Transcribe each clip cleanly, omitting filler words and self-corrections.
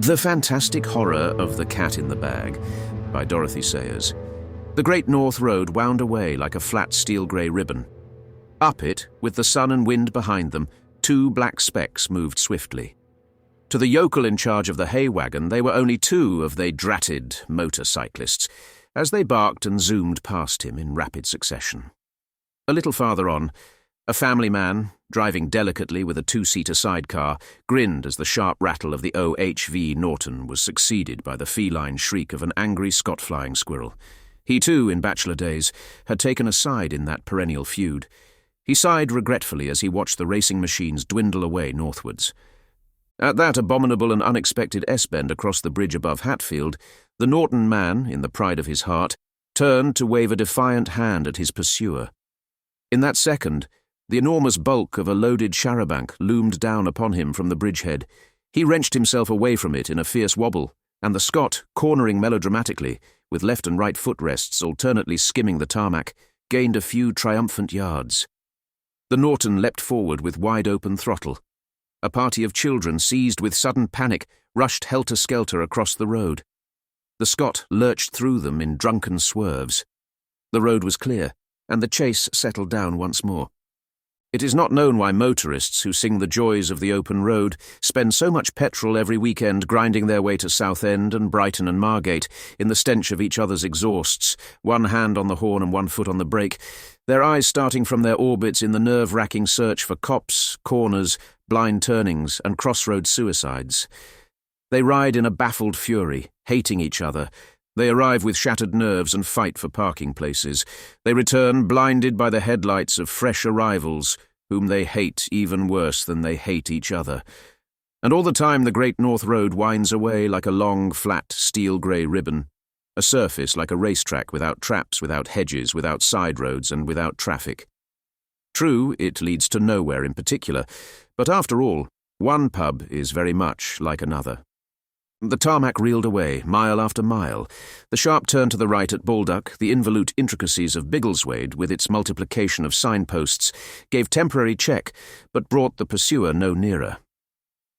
The Fantastic Horror of the Cat in the Bag by Dorothy Sayers. The Great North Road wound away like a flat steel-grey ribbon. Up it, with the sun and wind behind them, two black specks moved swiftly. To the yokel in charge of the hay wagon, they were only two of they dratted motorcyclists, as they barked and zoomed past him in rapid succession. A little farther on, a family man, driving delicately with a two-seater sidecar, grinned as the sharp rattle of the OHV Norton was succeeded by the feline shriek of an angry Scot-flying squirrel. He too, in bachelor days, had taken a side in that perennial feud. He sighed regretfully as he watched the racing machines dwindle away northwards. At that abominable and unexpected S-bend across the bridge above Hatfield, the Norton man, in the pride of his heart, turned to wave a defiant hand at his pursuer. In that second, the enormous bulk of a loaded charabanc loomed down upon him from the bridgehead. He wrenched himself away from it in a fierce wobble, and the Scot, cornering melodramatically, with left and right footrests alternately skimming the tarmac, gained a few triumphant yards. The Norton leapt forward with wide-open throttle. A party of children, seized with sudden panic, rushed helter-skelter across the road. The Scot lurched through them in drunken swerves. The road was clear, and the chase settled down once more. It is not known why motorists who sing the joys of the open road spend so much petrol every weekend grinding their way to Southend and Brighton and Margate in the stench of each other's exhausts, one hand on the horn and one foot on the brake, their eyes starting from their orbits in the nerve-wracking search for cops, corners, blind turnings, and crossroad suicides. They ride in a baffled fury, hating each other. They arrive with shattered nerves and fight for parking places. They return blinded by the headlights of fresh arrivals, whom they hate even worse than they hate each other. And all the time the Great North Road winds away like a long, flat, steel-grey ribbon, a surface like a racetrack without traps, without hedges, without side roads, and without traffic. True, it leads to nowhere in particular, but after all, one pub is very much like another. The tarmac reeled away, mile after mile. The sharp turn to the right at Baldock, the involute intricacies of Biggleswade, with its multiplication of signposts, gave temporary check, but brought the pursuer no nearer.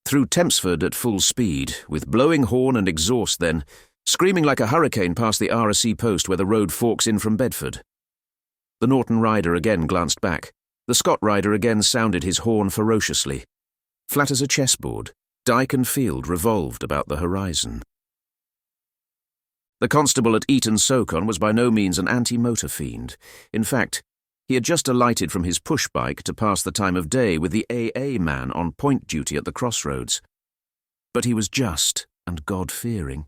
Through Tempsford at full speed, with blowing horn and exhaust then, screaming like a hurricane past the RSC post where the road forks in from Bedford. The Norton rider again glanced back. The Scot rider again sounded his horn ferociously. Flat as a chessboard, Dyke and Field revolved about the horizon. The constable at Eton-Socon was by no means an anti-motor fiend. In fact, he had just alighted from his push-bike to pass the time of day with the AA man on point duty at the crossroads. But he was just and God-fearing.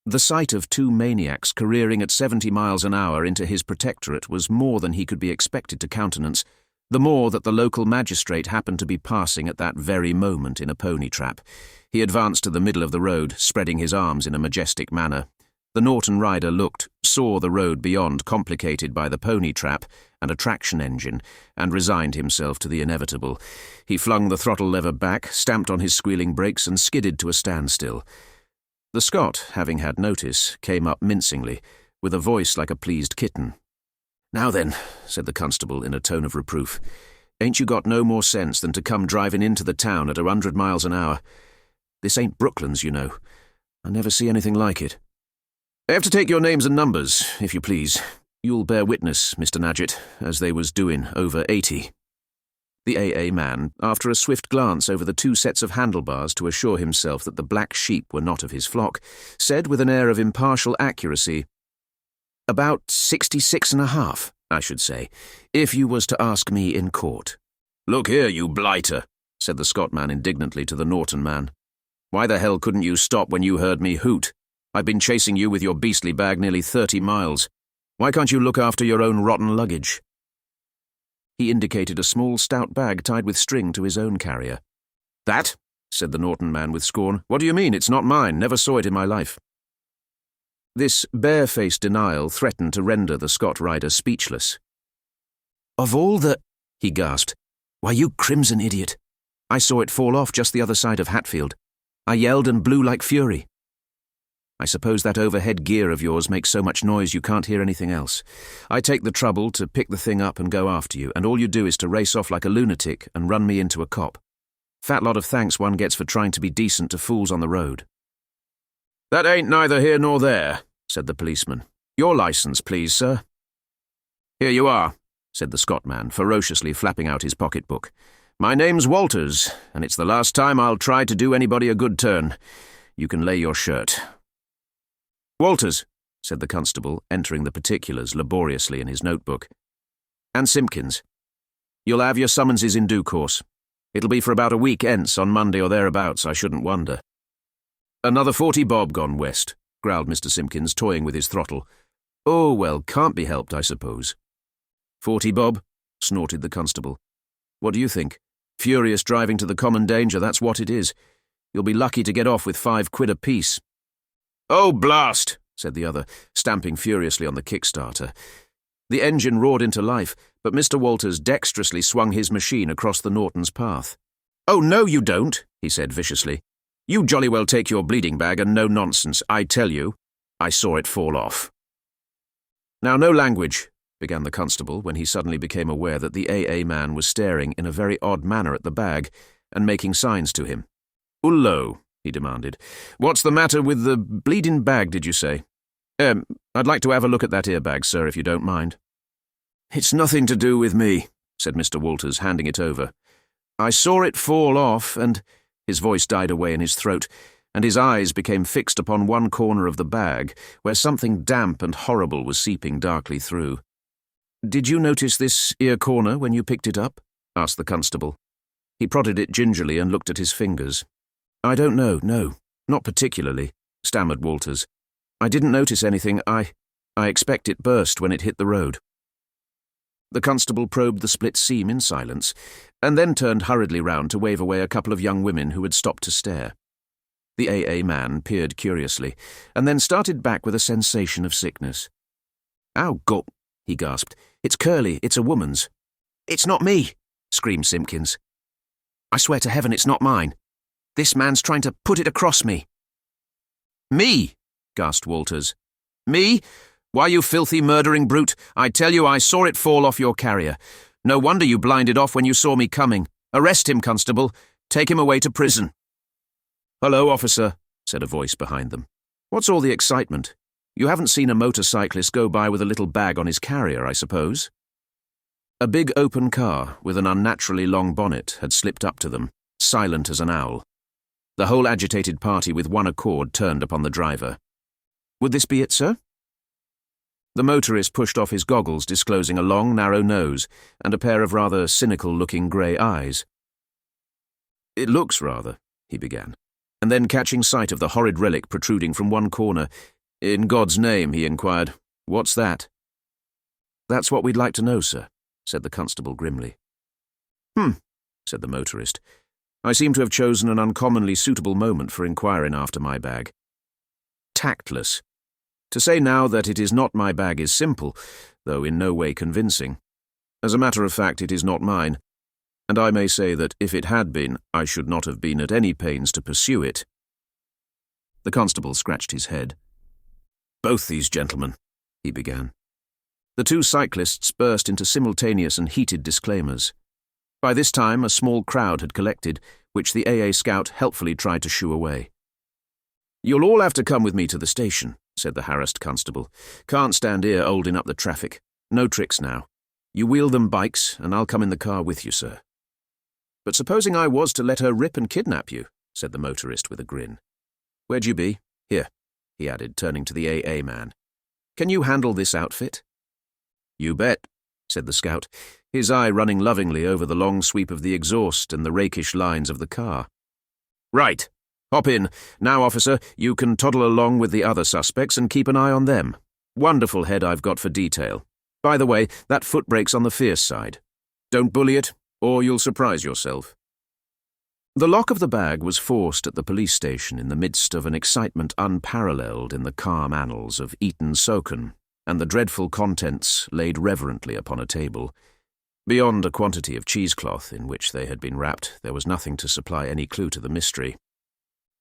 The sight of two maniacs careering at 70 miles an hour into his protectorate was more than he could be expected to countenance, the more that the local magistrate happened to be passing at that very moment in a pony trap. He advanced to the middle of the road, spreading his arms in a majestic manner. The Norton rider looked, saw the road beyond complicated by the pony trap and a traction engine, and resigned himself to the inevitable. He flung the throttle lever back, stamped on his squealing brakes, and skidded to a standstill. The Scot, having had notice, came up mincingly, with a voice like a pleased kitten. "Now then," said the constable in a tone of reproof, "ain't you got no more sense than to come driving into the town at 100 miles an hour? This ain't Brooklands, you know. I never see anything like it. I have to take your names and numbers, if you please. You'll bear witness, Mr. Nadgett, as they was doing over 80. The AA man, after a swift glance over the two sets of handlebars to assure himself that the black sheep were not of his flock, said with an air of impartial accuracy, "About 66.5, I should say, if you was to ask me in court." "Look here, you blighter," said the Scot man indignantly to the Norton man. "Why the hell couldn't you stop when you heard me hoot? I've been chasing you with your beastly bag nearly 30 miles. Why can't you look after your own rotten luggage?" He indicated a small stout bag tied with string to his own carrier. "That?" said the Norton man with scorn. "What do you mean? It's not mine. Never saw it in my life." This bare-faced denial threatened to render the Scot rider speechless. "Of all the—" he gasped. "Why, you crimson idiot. I saw it fall off just the other side of Hatfield. I yelled and blew like fury. I suppose that overhead gear of yours makes so much noise you can't hear anything else. I take the trouble to pick the thing up and go after you, and all you do is to race off like a lunatic and run me into a cop. Fat lot of thanks one gets for trying to be decent to fools on the road." "That ain't neither here nor there," said the policeman. "Your licence, please, sir." "Here you are," said the Scotman, ferociously flapping out his pocketbook. "My name's Walters, and it's the last time I'll try to do anybody a good turn. You can lay your shirt." "Walters," said the constable, entering the particulars laboriously in his notebook. "And Simpkins. You'll have your summonses in due course. It'll be for about a week hence, on Monday or thereabouts, I shouldn't wonder." "Another 40 bob gone west," growled Mr. Simpkins, toying with his throttle. "Oh, well, can't be helped, I suppose." 40 bob, snorted the constable. "What do you think? Furious driving to the common danger, that's what it is. You'll be lucky to get off with 5 quid apiece." "Oh, blast!" said the other, stamping furiously on the kickstarter. The engine roared into life, but Mr. Walters dexterously swung his machine across the Norton's path. "Oh, no, you don't," he said viciously. "You jolly well take your bleeding bag and no nonsense, I tell you. I saw it fall off." "Now, no language," began the constable, when he suddenly became aware that the AA man was staring in a very odd manner at the bag and making signs to him. "Ullo," he demanded. "What's the matter with the bleeding bag, did you say? I'd like to have a look at that earbag, sir, if you don't mind." "It's nothing to do with me," said Mr. Walters, handing it over. "I saw it fall off, and—" His voice died away in his throat, and his eyes became fixed upon one corner of the bag, where something damp and horrible was seeping darkly through. "Did you notice this ear corner when you picked it up?" asked the constable. He prodded it gingerly and looked at his fingers. "I don't know, no, not particularly," stammered Walters. "I didn't notice anything. I expect it burst when it hit the road." The constable probed the split seam in silence, and then turned hurriedly round to wave away a couple of young women who had stopped to stare. The AA man peered curiously, and then started back with a sensation of sickness. "Ow, gulp," he gasped. "It's Curly, it's a woman's." "It's not me," screamed Simpkins. "I swear to heaven it's not mine. This man's trying to put it across me." "Me?" gasped Walters. "Me? Why, you filthy murdering brute, I tell you I saw it fall off your carrier. No wonder you blinded off when you saw me coming. Arrest him, constable. Take him away to prison." "Hello, officer," said a voice behind them. "What's all the excitement? You haven't seen a motorcyclist go by with a little bag on his carrier, I suppose?" A big open car, with an unnaturally long bonnet, had slipped up to them, silent as an owl. The whole agitated party with one accord turned upon the driver. "Would this be it, sir?" The motorist pushed off his goggles, disclosing a long, narrow nose and a pair of rather cynical-looking grey eyes. "It looks rather," he began, and then catching sight of the horrid relic protruding from one corner, "In God's name," he inquired, "what's that?" "That's what we'd like to know, sir," said the constable grimly. Said the motorist. "I seem to have chosen an uncommonly suitable moment for inquiring after my bag. Tactless. To say now that it is not my bag is simple, though in no way convincing. As a matter of fact, it is not mine, and I may say that if it had been, I should not have been at any pains to pursue it." The constable scratched his head. "Both these gentlemen," he began. The two cyclists burst into simultaneous and heated disclaimers. By this time, a small crowd had collected, which the AA scout helpfully tried to shoo away. "You'll all have to come with me to the station," said the harassed constable. "Can't stand here holding up the traffic. No tricks now. You wheel them bikes, and I'll come in the car with you, sir." "But supposing I was to let her rip and kidnap you," said the motorist with a grin. "Where'd you be? Here," he added, turning to the AA man. "Can you handle this outfit?" "You bet," said the scout, his eye running lovingly over the long sweep of the exhaust and the rakish lines of the car. "Right. Hop in. Now, officer, you can toddle along with the other suspects and keep an eye on them. Wonderful head I've got for detail. By the way, that foot brake's on the fierce side. Don't bully it, or you'll surprise yourself." The lock of the bag was forced at the police station in the midst of an excitement unparalleled in the calm annals of Eton Sokun, and the dreadful contents laid reverently upon a table. Beyond a quantity of cheesecloth in which they had been wrapped, there was nothing to supply any clue to the mystery.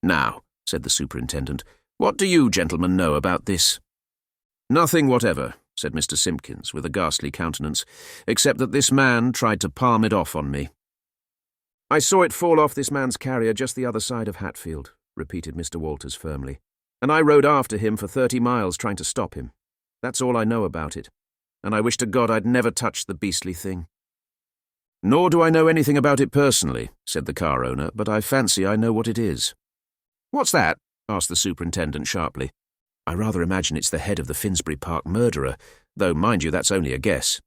"Now," said the superintendent, "what do you gentlemen know about this?" "Nothing whatever," said Mr. Simpkins, with a ghastly countenance, "except that this man tried to palm it off on me." "I saw it fall off this man's carrier just the other side of Hatfield," repeated Mr. Walters firmly, "and I rode after him for 30 miles trying to stop him. That's all I know about it, and I wish to God I'd never touched the beastly thing." "Nor do I know anything about it personally," said the car owner, "but I fancy I know what it is." "What's that?" asked the superintendent sharply. "I rather imagine it's the head of the Finsbury Park murderer, though, mind you, that's only a guess."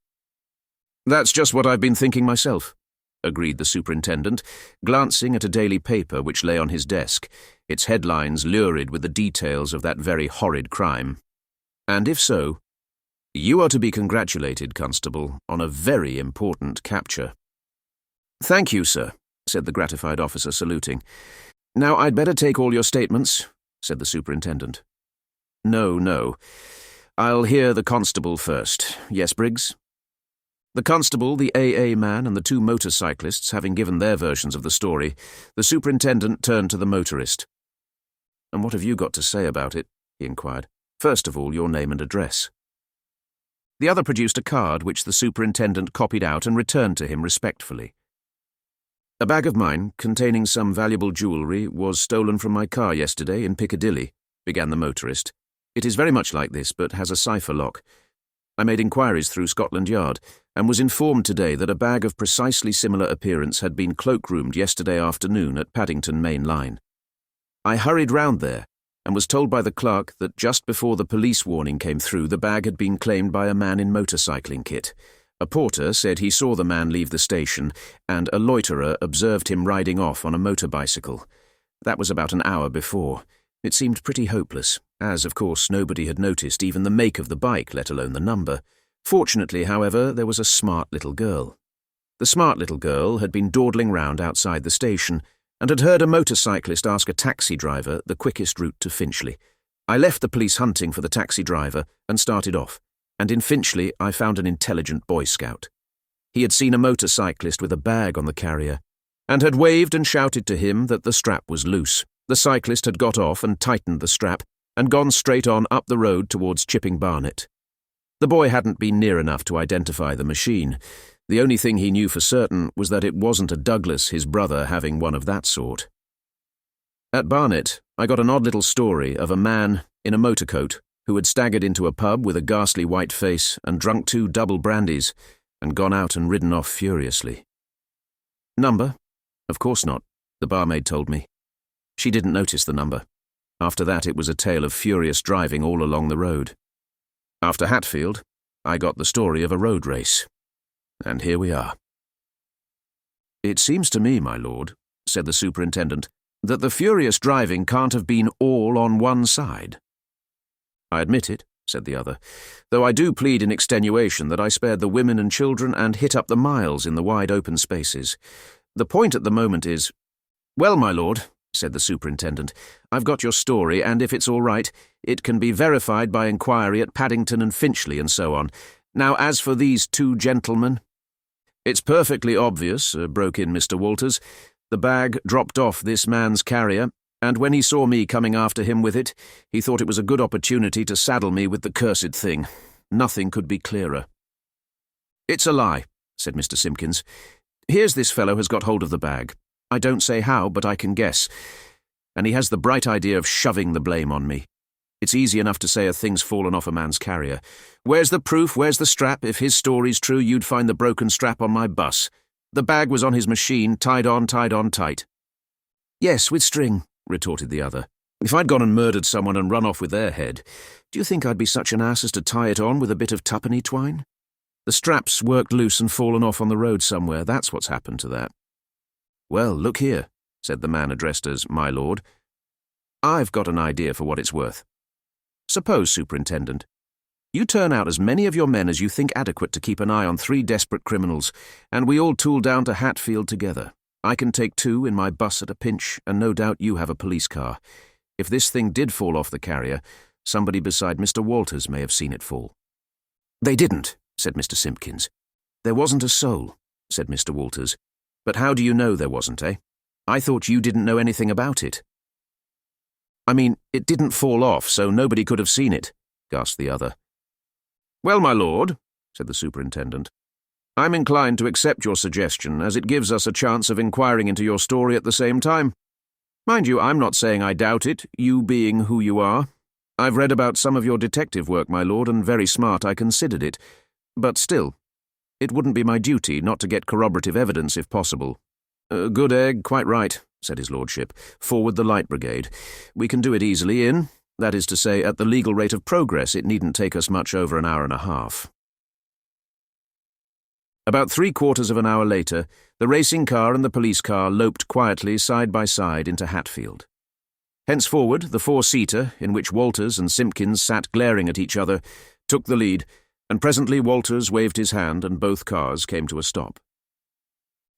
"That's just what I've been thinking myself," agreed the superintendent, glancing at a daily paper which lay on his desk, its headlines lurid with the details of that very horrid crime. "And if so, you are to be congratulated, Constable, on a very important capture." "Thank you, sir," said the gratified officer, saluting. "Now, I'd better take all your statements," said the superintendent. No. I'll hear the constable first. Yes, Briggs?" The constable, the AA man, and the 2 motorcyclists having given their versions of the story, the superintendent turned to the motorist. "And what have you got to say about it?" he inquired. "First of all, your name and address." The other produced a card which the superintendent copied out and returned to him respectfully. "A bag of mine, containing some valuable jewellery, was stolen from my car yesterday in Piccadilly," began the motorist. "It is very much like this, but has a cipher lock. I made inquiries through Scotland Yard, and was informed today that a bag of precisely similar appearance had been cloak-roomed yesterday afternoon at Paddington Main Line. I hurried round there, and was told by the clerk that just before the police warning came through, the bag had been claimed by a man in motorcycling kit. A porter said he saw the man leave the station, and a loiterer observed him riding off on a motor bicycle. That was about an hour before. It seemed pretty hopeless, as, of course, nobody had noticed even the make of the bike, let alone the number. Fortunately, however, there was a smart little girl. The smart little girl had been dawdling round outside the station, and had heard a motorcyclist ask a taxi driver the quickest route to Finchley. I left the police hunting for the taxi driver and started off, and in Finchley I found an intelligent Boy Scout. He had seen a motorcyclist with a bag on the carrier, and had waved and shouted to him that the strap was loose. The cyclist had got off and tightened the strap, and gone straight on up the road towards Chipping Barnet. The boy hadn't been near enough to identify the machine. The only thing he knew for certain was that it wasn't a Douglas, his brother, having one of that sort. At Barnet, I got an odd little story of a man in a motorcoat who had staggered into a pub with a ghastly white face and drunk 2 double brandies, and gone out and ridden off furiously. Number? Of course not, the barmaid told me. She didn't notice the number. After that, it was a tale of furious driving all along the road. After Hatfield, I got the story of a road race. And here we are. "It seems to me, my lord," said the superintendent, "that the furious driving can't have been all on one side." "I admit it," said the other, "though I do plead in extenuation that I spared the women and children and hit up the miles in the wide open spaces. The point at the moment is—" "Well, my lord," said the superintendent, "I've got your story, and if it's all right, it can be verified by inquiry at Paddington and Finchley and so on. Now, as for these 2 gentlemen—" "It's perfectly obvious," broke in Mr. Walters. "The bag dropped off this man's carrier, and when he saw me coming after him with it, he thought it was a good opportunity to saddle me with the cursed thing. Nothing could be clearer." "It's a lie," said Mr. Simpkins. "Here's this fellow has got hold of the bag. I don't say how, but I can guess. And he has the bright idea of shoving the blame on me. It's easy enough to say a thing's fallen off a man's carrier. Where's the proof? Where's the strap? If his story's true, you'd find the broken strap on my bus. The bag was on his machine, tied on tight." "Yes, with string," retorted the other. "If I'd gone and murdered someone and run off with their head, do you think I'd be such an ass as to tie it on with a bit of tuppenny twine? The strap's worked loose and fallen off on the road somewhere. That's what's happened to that." "Well, look here," said the man addressed as "my lord. "I've got an idea for what it's worth. Suppose, superintendent, you turn out as many of your men as you think adequate to keep an eye on 3 desperate criminals, and we all tool down to Hatfield together. I can take 2 in my bus at a pinch, and no doubt you have a police car. If this thing did fall off the carrier, somebody beside Mr. Walters may have seen it fall." "They didn't," said Mr. Simpkins. "There wasn't a soul," said Mr. Walters. "But how do you know there wasn't, eh? I thought you didn't know anything about it." "I mean, it didn't fall off, so nobody could have seen it," gasped the other. "Well, my lord," said the superintendent, I'm inclined to accept your suggestion, as it gives us a chance of inquiring into your story at the same time. Mind you, I'm not saying I doubt it, you being who you are. I've read about some of your detective work, my lord, and very smart I considered it. But still, it wouldn't be my duty not to get corroborative evidence if possible. Good egg, quite right, said his lordship. Forward the light brigade. We can do it easily that is to say, at the legal rate of progress it needn't take us much over an hour and a half. About 3/4 of an hour later, the racing car and the police car loped quietly side by side into Hatfield. Henceforward, the four-seater, in which Walters and Simpkins sat glaring at each other, took the lead, and presently Walters waved his hand and both cars came to a stop.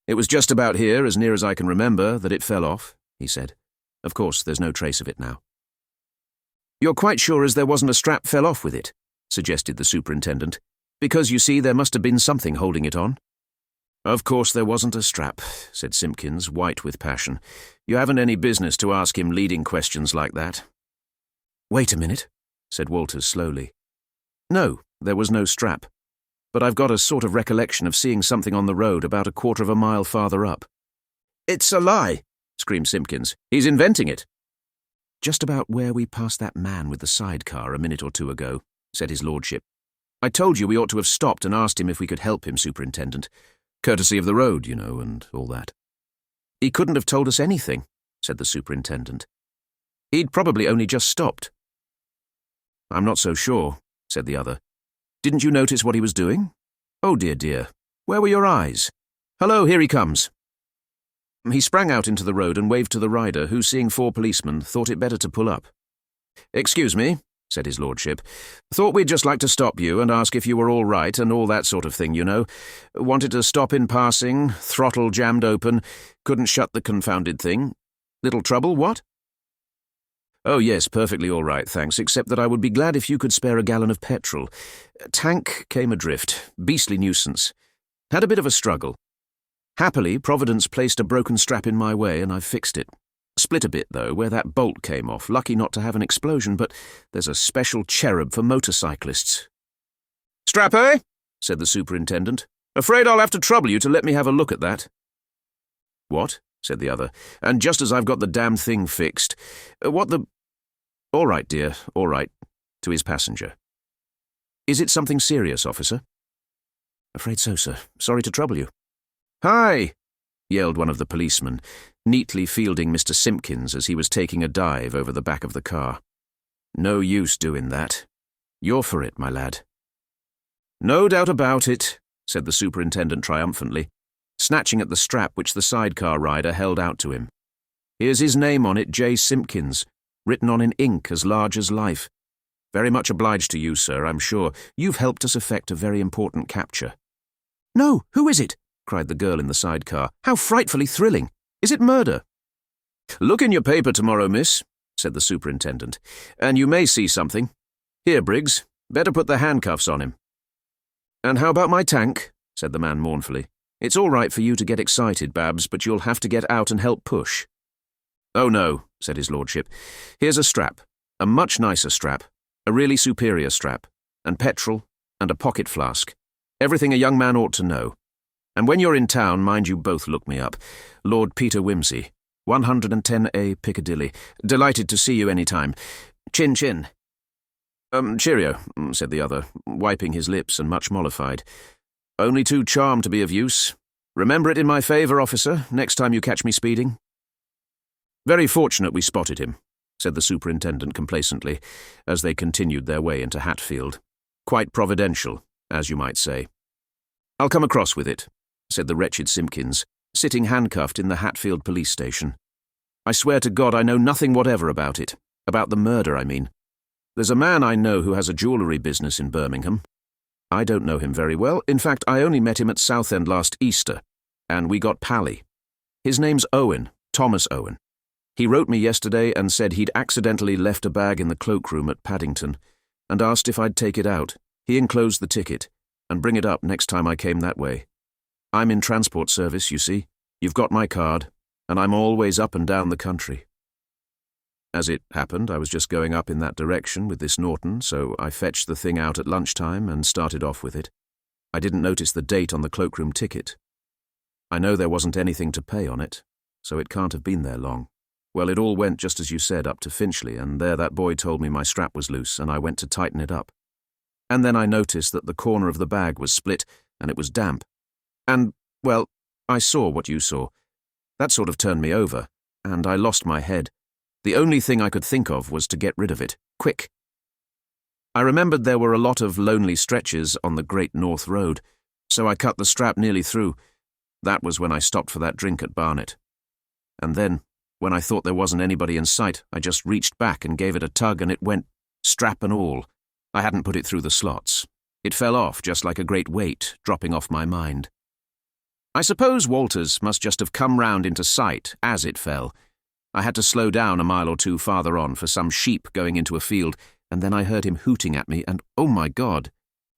"It was just about here, as near as I can remember, that it fell off," he said. "Of course, there's no trace of it now." "You're quite sure as there wasn't a strap fell off with it?" suggested the superintendent. "Because, you see, there must have been something holding it on." "Of course there wasn't a strap," said Simpkins, white with passion. "You haven't any business to ask him leading questions like that." "Wait a minute," said Walters slowly. "No, there was no strap. But I've got a sort of recollection of seeing something on the road about 1/4 of a mile farther up." "It's a lie!" screamed Simpkins. "He's inventing it." "Just about where we passed that man with the sidecar a minute or two ago," said his lordship. "I told you we ought to have stopped and asked him if we could help him, Superintendent. Courtesy of the road, you know, and all that." "He couldn't have told us anything," said the superintendent. "He'd probably only just stopped." "I'm not so sure," said the other. "Didn't you notice what he was doing? Oh, dear, dear. Where were your eyes? Hello, here he comes." He sprang out into the road and waved to the rider, who, seeing 4 policemen, thought it better to pull up. "Excuse me," said his lordship. "Thought we'd just like to stop you and ask if you were all right and all that sort of thing, you know. Wanted to stop in passing, throttle jammed open, couldn't shut the confounded thing. Little trouble, what?" "Oh, yes, perfectly all right, thanks, except that I would be glad if you could spare a gallon of petrol. Tank came adrift. Beastly nuisance. Had a bit of a struggle. Happily, Providence placed a broken strap in my way and I've fixed it. Split a bit, though, where that bolt came off. Lucky not to have an explosion, but there's a special cherub for motorcyclists." "Strap, eh?" said the superintendent. "Afraid I'll have to trouble you to let me have a look at that." "What?" said the other. "And just as I've got the damned thing fixed. What the—" "All right, dear, all right," to his passenger. "Is it something serious, officer?" "Afraid so, sir. Sorry to trouble you." "Hi!" yelled one of the policemen, neatly fielding Mr. Simpkins as he was taking a dive over the back of the car. "No use doing that. You're for it, my lad." "No doubt about it," said the superintendent triumphantly, snatching at the strap which the sidecar rider held out to him. "Here's his name on it, J. Simpkins, written on in ink as large as life. Very much obliged to you, sir, I'm sure. You've helped us effect a very important capture." "No, who is it?" cried the girl in the sidecar. "How frightfully thrilling! Is it murder?" "Look in your paper tomorrow, miss," said the superintendent, "and you may see something. Here, Briggs, better put the handcuffs on him." "And how about my tank?" said the man mournfully. "It's all right for you to get excited, Babs, but you'll have to get out and help push." "Oh, no," said his lordship. "Here's a strap, a much nicer strap, a really superior strap, and petrol, and a pocket flask. Everything a young man ought to know. And when you're in town, mind you both look me up. Lord Peter Wimsey, 110A Piccadilly. Delighted to see you any time. Chin chin." Cheerio," said the other, wiping his lips and much mollified. "Only too charmed to be of use. Remember it in my favour, officer, next time you catch me speeding." "Very fortunate we spotted him," said the superintendent complacently, as they continued their way into Hatfield. "Quite providential, as you might say." "I'll come across with it," said the wretched Simpkins, sitting handcuffed in the Hatfield police station. "I swear to God I know nothing whatever about it. About the murder, I mean. There's a man I know who has a jewellery business in Birmingham. I don't know him very well. In fact, I only met him at Southend last Easter, and we got pally. His name's Owen, Thomas Owen. He wrote me yesterday and said he'd accidentally left a bag in the cloakroom at Paddington, and asked if I'd take it out. He enclosed the ticket, and bring it up next time I came that way. I'm in transport service, you see. You've got my card, and I'm always up and down the country. As it happened, I was just going up in that direction with this Norton, so I fetched the thing out at lunchtime and started off with it. I didn't notice the date on the cloakroom ticket. I know there wasn't anything to pay on it, so it can't have been there long. Well, it all went just as you said, up to Finchley, and there that boy told me my strap was loose, and I went to tighten it up. And then I noticed that the corner of the bag was split, and it was damp. And, well, I saw what you saw. That sort of turned me over, and I lost my head. The only thing I could think of was to get rid of it, quick. I remembered there were a lot of lonely stretches on the Great North Road, so I cut the strap nearly through. That was when I stopped for that drink at Barnet. And then, when I thought there wasn't anybody in sight, I just reached back and gave it a tug, and it went, strap and all. I hadn't put it through the slots. It fell off just like a great weight, dropping off my mind. I suppose Walters must just have come round into sight as it fell. I had to slow down a mile or two farther on for some sheep going into a field, and then I heard him hooting at me, and oh my God!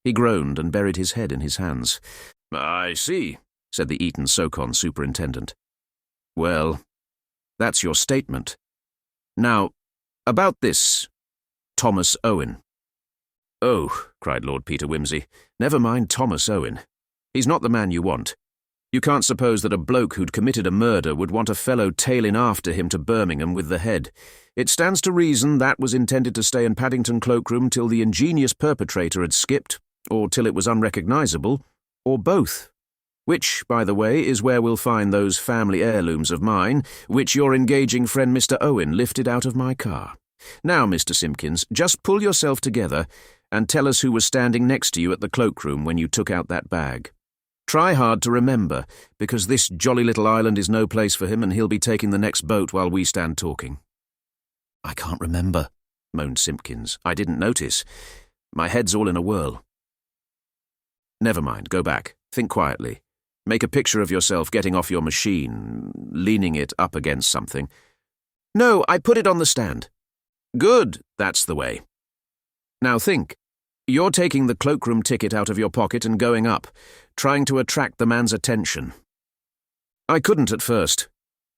He groaned and buried his head in his hands. "I see," said the Eton-Socon superintendent. "Well, that's your statement. Now, about this Thomas Owen." "Oh," cried Lord Peter Wimsey, "never mind Thomas Owen. He's not the man you want. You can't suppose that a bloke who'd committed a murder would want a fellow tailing after him to Birmingham with the head. It stands to reason that was intended to stay in Paddington Cloakroom till the ingenious perpetrator had skipped, or till it was unrecognisable, or both. Which, by the way, is where we'll find those family heirlooms of mine, which your engaging friend Mr. Owen lifted out of my car. Now, Mr. Simpkins, just pull yourself together and tell us who was standing next to you at the cloakroom when you took out that bag. Try hard to remember, because this jolly little island is no place for him, and he'll be taking the next boat while we stand talking." "I can't remember," moaned Simpkins. "I didn't notice. My head's all in a whirl." "Never mind, go back. Think quietly. Make a picture of yourself getting off your machine, leaning it up against something." "No, I put it on the stand." "Good, that's the way. Now think. You're taking the cloakroom ticket out of your pocket and going up, trying to attract the man's attention. I couldn't at first.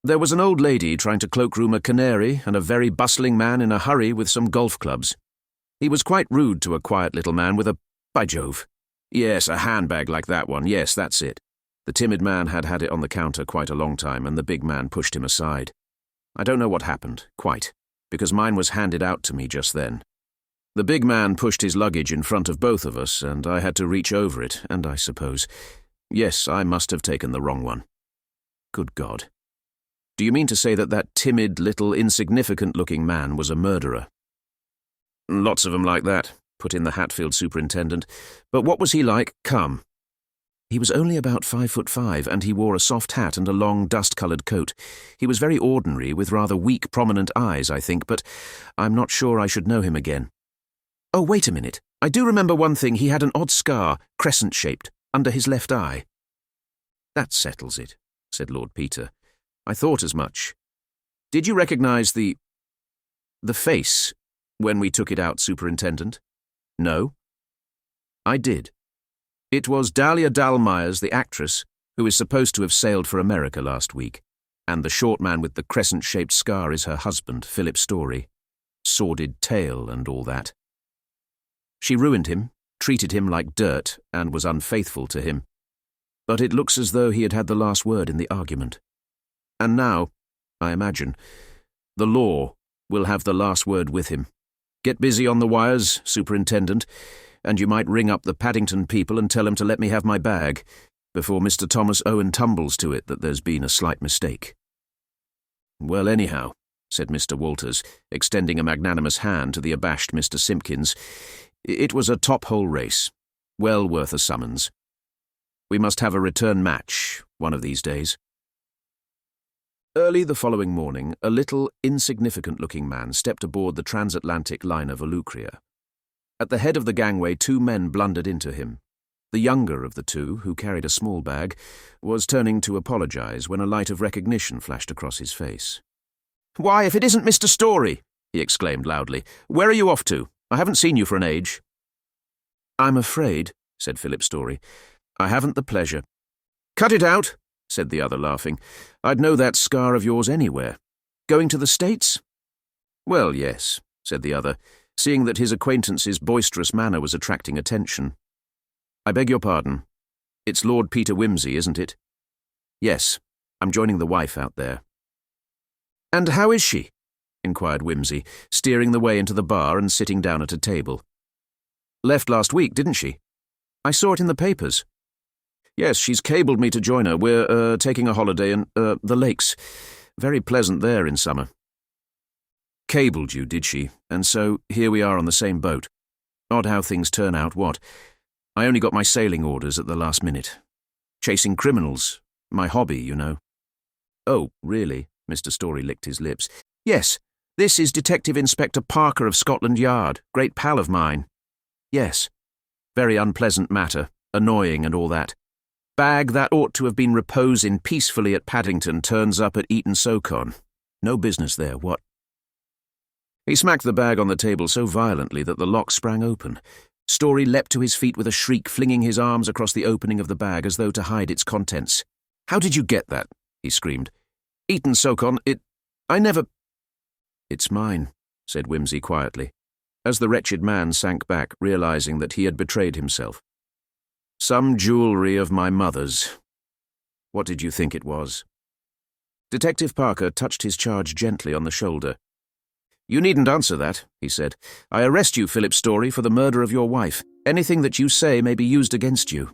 There was an old lady trying to cloakroom a canary and a very bustling man in a hurry with some golf clubs. He was quite rude to a quiet little man with a, by Jove. Yes, a handbag like that one, yes, that's it. The timid man had had it on the counter quite a long time, and the big man pushed him aside. I don't know what happened, quite, because mine was handed out to me just then. The big man pushed his luggage in front of both of us, and I had to reach over it, and I suppose, yes, I must have taken the wrong one. Good God. Do you mean to say that that timid, little, insignificant-looking man was a murderer?" "Lots of 'em like that," put in the Hatfield superintendent. "But what was he like? Come." "He was only about 5'5", and he wore a soft hat and a long, dust-coloured coat. He was very ordinary, with rather weak, prominent eyes, I think, but I'm not sure I should know him again. Oh, wait a minute. I do remember one thing. He had an odd scar, crescent-shaped, under his left eye." "That settles it," said Lord Peter. "I thought as much. Did you recognise the face when we took it out, Superintendent?" "No." "I did. It was Dahlia Dalmyers, the actress, who is supposed to have sailed for America last week, and the short man with the crescent-shaped scar is her husband, Philip Story. Sordid tale and all that. She ruined him, treated him like dirt, and was unfaithful to him. But it looks as though he had had the last word in the argument. And now, I imagine, the law will have the last word with him. Get busy on the wires, Superintendent, and you might ring up the Paddington people and tell them to let me have my bag, before Mr. Thomas Owen tumbles to it that there's been a slight mistake." "Well, anyhow," said Mr. Walters, extending a magnanimous hand to the abashed Mr. Simpkins, "it was a top-hole race, well worth a summons. We must have a return match one of these days." Early the following morning, a little, insignificant-looking man stepped aboard the transatlantic liner Volucria. At the head of the gangway, two men blundered into him. The younger of the two, who carried a small bag, was turning to apologise when a light of recognition flashed across his face. "Why, if it isn't Mr. Story!" he exclaimed loudly. "Where are you off to? I haven't seen you for an age." "I'm afraid," said Philip Story, "I haven't the pleasure." "Cut it out," said the other, laughing. "I'd know that scar of yours anywhere. Going to the States?" "Well, yes," said the other, seeing that his acquaintance's boisterous manner was attracting attention. I beg your pardon. It's Lord Peter Wimsey, isn't it? Yes, I'm joining the wife out there. And how is she? Inquired Wimsey, steering the way into the bar and sitting down at a table. Left last week, didn't she? I saw it in the papers. Yes, she's cabled me to join her. We're, taking a holiday in, the lakes. Very pleasant there in summer. Cabled you, did she? And so here we are on the same boat. Odd how things turn out, what? I only got my sailing orders at the last minute. Chasing criminals. My hobby, you know. Oh, really? Mr. Storey licked his lips. Yes, this is Detective Inspector Parker of Scotland Yard, great pal of mine. Yes. Very unpleasant matter, annoying and all that. Bag that ought to have been reposing peacefully at Paddington turns up at Eton-so-Con. No business there, what? He smacked the bag on the table so violently that the lock sprang open. Storey leapt to his feet with a shriek, flinging his arms across the opening of the bag as though to hide its contents. How did you get that? He screamed. Eton-so-Con, I never... It's mine, said Wimsey quietly, as the wretched man sank back, realizing that he had betrayed himself. Some jewellery of my mother's. What did you think it was? Detective Parker touched his charge gently on the shoulder. You needn't answer that, he said. I arrest you, Philip Storey, for the murder of your wife. Anything that you say may be used against you.